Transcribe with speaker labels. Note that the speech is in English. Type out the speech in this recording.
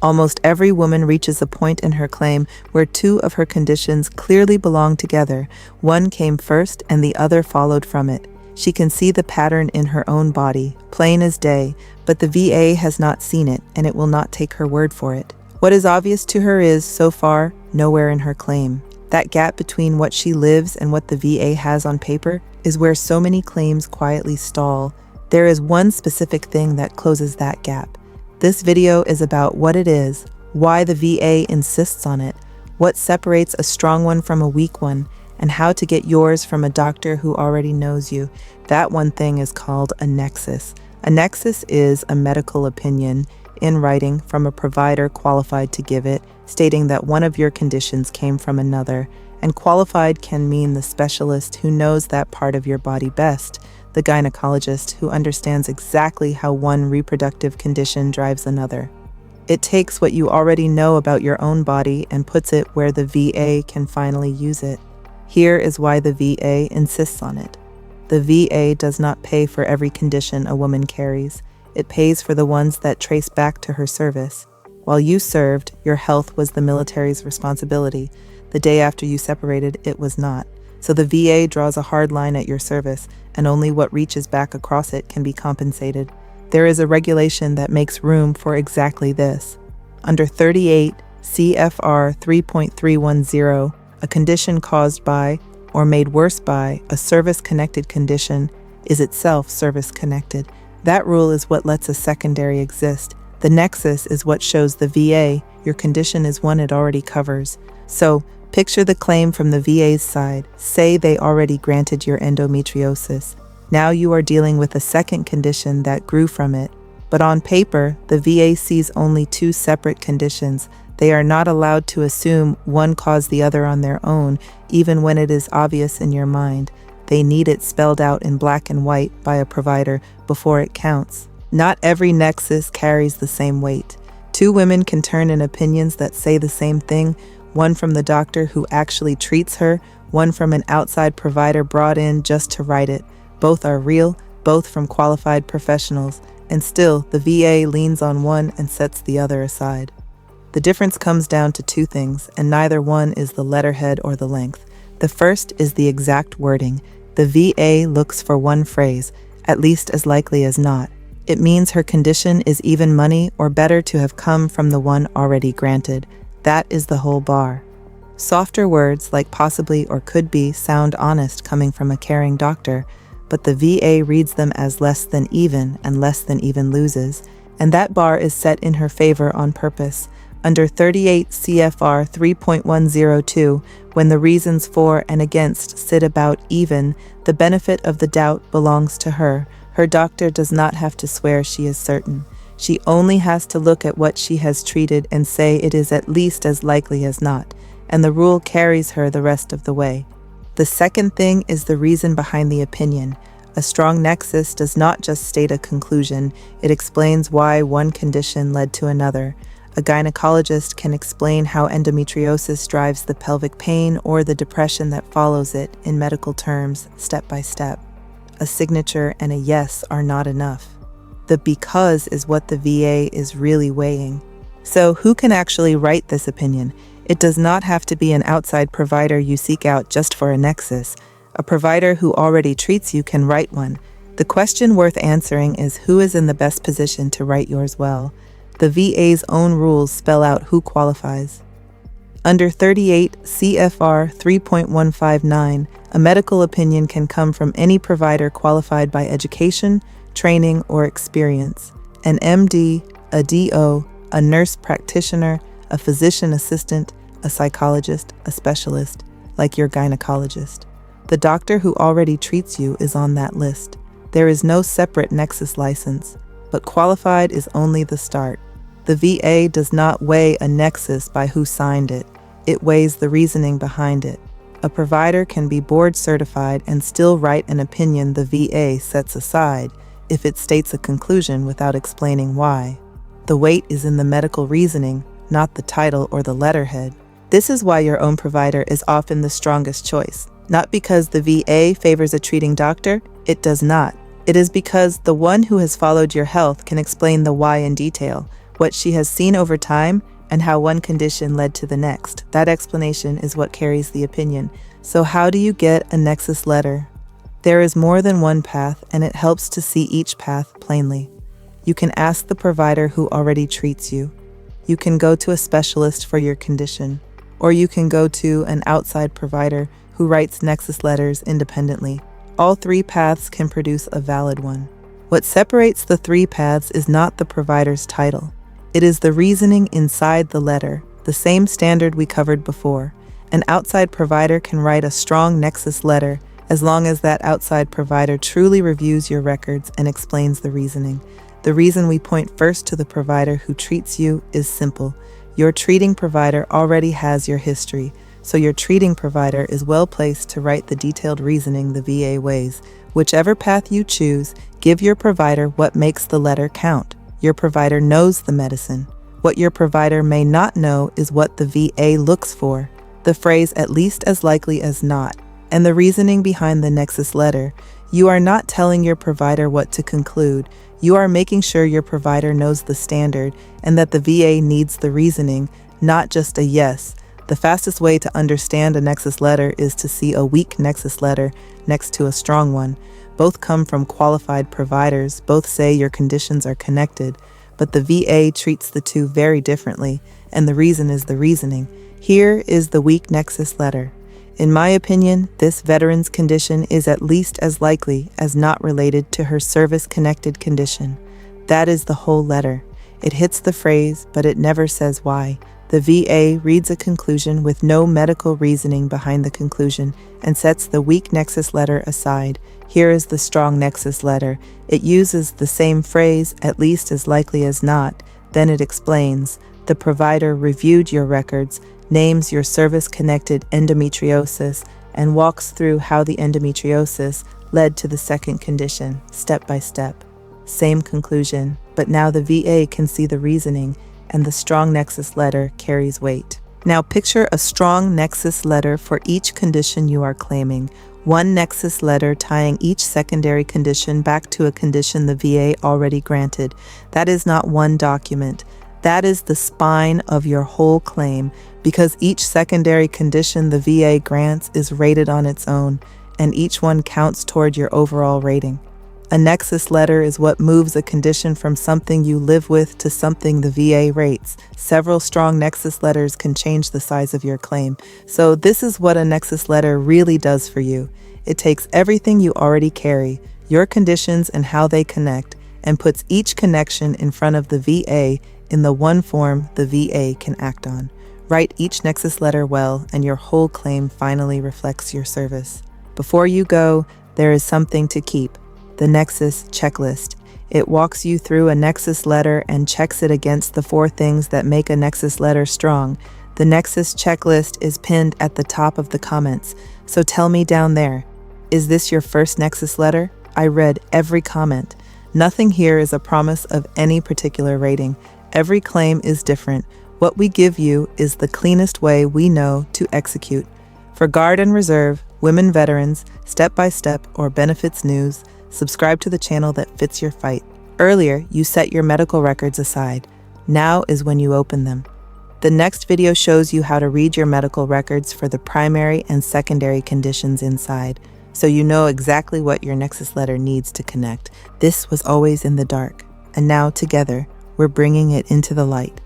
Speaker 1: Almost every woman reaches a point in her claim where two of her conditions clearly belong together. One came first and the other followed from it. She can see the pattern in her own body, plain as day, but the VA has not seen it, and it will not take her word for it. What is obvious to her is, so far, nowhere in her claim. That gap between what she lives and what the VA has on paper is where so many claims quietly stall. There is one specific thing that closes that gap. This video is about what it is, why the VA insists on it, what separates a strong one from a weak one, and how to get yours from a doctor who already knows you. That one thing is called a nexus. A nexus is a medical opinion in writing from a provider qualified to give it, stating that one of your conditions came from another. And qualified can mean the specialist who knows that part of your body best, the gynecologist who understands exactly how one reproductive condition drives another. It takes what you already know about your own body and puts it where the VA can finally use it. Here is why the VA insists on it. The VA does not pay for every condition a woman carries. It pays for the ones that trace back to her service. While you served, your health was the military's responsibility. The day after you separated, it was not. So the VA draws a hard line at your service, and only what reaches back across it can be compensated. There is a regulation that makes room for exactly this. Under 38 CFR 3.310, a condition caused by, or made worse by, a service-connected condition is itself service-connected. That rule is what lets a secondary exist. The nexus is what shows the VA your condition is one it already covers. So, picture the claim from the VA's side. Say they already granted your endometriosis. Now you are dealing with a second condition that grew from it. But on paper, the VA sees only two separate conditions. They are not allowed to assume one caused the other on their own, even when it is obvious in your mind. They need it spelled out in black and white by a provider before it counts. Not every nexus carries the same weight. Two women can turn in opinions that say the same thing, one from the doctor who actually treats her, one from an outside provider brought in just to write it. Both are real, both from qualified professionals, and still the VA leans on one and sets the other aside. The difference comes down to two things, and neither one is the letterhead or the length. The first is the exact wording. The VA looks for one phrase, at least as likely as not. It means her condition is even money or better to have come from the one already granted. That is the whole bar. Softer words like possibly or could be sound honest coming from a caring doctor, but the VA reads them as less than even, and less than even loses. And that bar is set in her favor on purpose. Under 38 CFR 3.102, when the reasons for and against sit about even, the benefit of the doubt belongs to her. Her doctor does not have to swear she is certain. She only has to look at what she has treated and say it is at least as likely as not, and the rule carries her the rest of the way. The second thing is the reason behind the opinion. A strong nexus does not just state a conclusion, it explains why one condition led to another. A gynecologist can explain how endometriosis drives the pelvic pain or the depression that follows it in medical terms, step by step. A signature and a yes are not enough. The because is what the VA is really weighing. So who can actually write this opinion? It does not have to be an outside provider you seek out just for a nexus. A provider who already treats you can write one. The question worth answering is who is in the best position to write yours well. The VA's own rules spell out who qualifies. Under 38 CFR 3.159, a medical opinion can come from any provider qualified by education, training, or experience. An MD, a DO, a nurse practitioner, a physician assistant, a psychologist, a specialist, like your gynecologist. The doctor who already treats you is on that list. There is no separate Nexus license, but qualified is only the start. The VA does not weigh a Nexus by who signed it. It weighs the reasoning behind it. A provider can be board certified and still write an opinion the VA sets aside if it states a conclusion without explaining why. The weight is in the medical reasoning, not the title or the letterhead. This is why your own provider is often the strongest choice. Not because the VA favors a treating doctor, it does not. It is because the one who has followed your health can explain the why in detail. what she has seen over time, and how one condition led to the next. That explanation is what carries the opinion. So how do you get a Nexus letter? There is more than one path, and it helps to see each path plainly. You can ask the provider who already treats you. You can go to a specialist for your condition, or you can go to an outside provider who writes Nexus letters independently. All three paths can produce a valid one. What separates the three paths is not the provider's title. It is the reasoning inside the letter, the same standard we covered before. An outside provider can write a strong Nexus letter as long as that outside provider truly reviews your records and explains the reasoning. The reason we point first to the provider who treats you is simple. Your treating provider already has your history, so your treating provider is well placed to write the detailed reasoning the VA weighs. Whichever path you choose, give your provider what makes the letter count. Your provider knows the medicine. What your provider may not know is what the VA looks for. The phrase "at least as likely as not," and the reasoning behind the Nexus letter. You are not telling your provider what to conclude. You are making sure your provider knows the standard and that the VA needs the reasoning, not just a yes. The fastest way to understand a Nexus letter is to see a weak Nexus letter next to a strong one. Both come from qualified providers, both say your conditions are connected, but the VA treats the two very differently, and the reason is the reasoning. Here is the weak Nexus letter. In my opinion, this veteran's condition is at least as likely as not related to her service-connected condition. That is the whole letter. It hits the phrase, but it never says why. The VA reads a conclusion with no medical reasoning behind the conclusion and sets the weak Nexus letter aside. Here is the strong Nexus letter. It uses the same phrase, "at least as likely as not." Then it explains, the provider reviewed your records, names your service-connected endometriosis, and walks through how the endometriosis led to the second condition, step by step. Same conclusion, but now the VA can see the reasoning, and the strong Nexus letter carries weight. Now picture a strong Nexus letter for each condition you are claiming. One Nexus letter tying each secondary condition back to a condition the VA already granted. That is not one document. That is the spine of your whole claim, because each secondary condition the VA grants is rated on its own, and each one counts toward your overall rating. A Nexus letter is what moves a condition from something you live with to something the VA rates. Several strong Nexus letters can change the size of your claim. So this is what a Nexus letter really does for you. It takes everything you already carry, your conditions and how they connect, and puts each connection in front of the VA in the one form the VA can act on. Write each Nexus letter well, and your whole claim finally reflects your service. Before you go, there is something to keep. The Nexus checklist. It walks you through a Nexus letter and checks it against the 4 things that make a Nexus letter strong. The Nexus checklist is pinned at the top of the comments. So tell me down there, is this your first Nexus letter? I read every comment. Nothing here is a promise of any particular rating. Every claim is different. What we give you is the cleanest way we know to execute. For Guard and Reserve, Women Veterans, Step by Step, or Benefits News, subscribe to the channel that fits your fight. Earlier, you set your medical records aside. Now is when you open them. The next video shows you how to read your medical records for the primary and secondary conditions inside, so you know exactly what your Nexus letter needs to connect. This was always in the dark, and now together, we're bringing it into the light.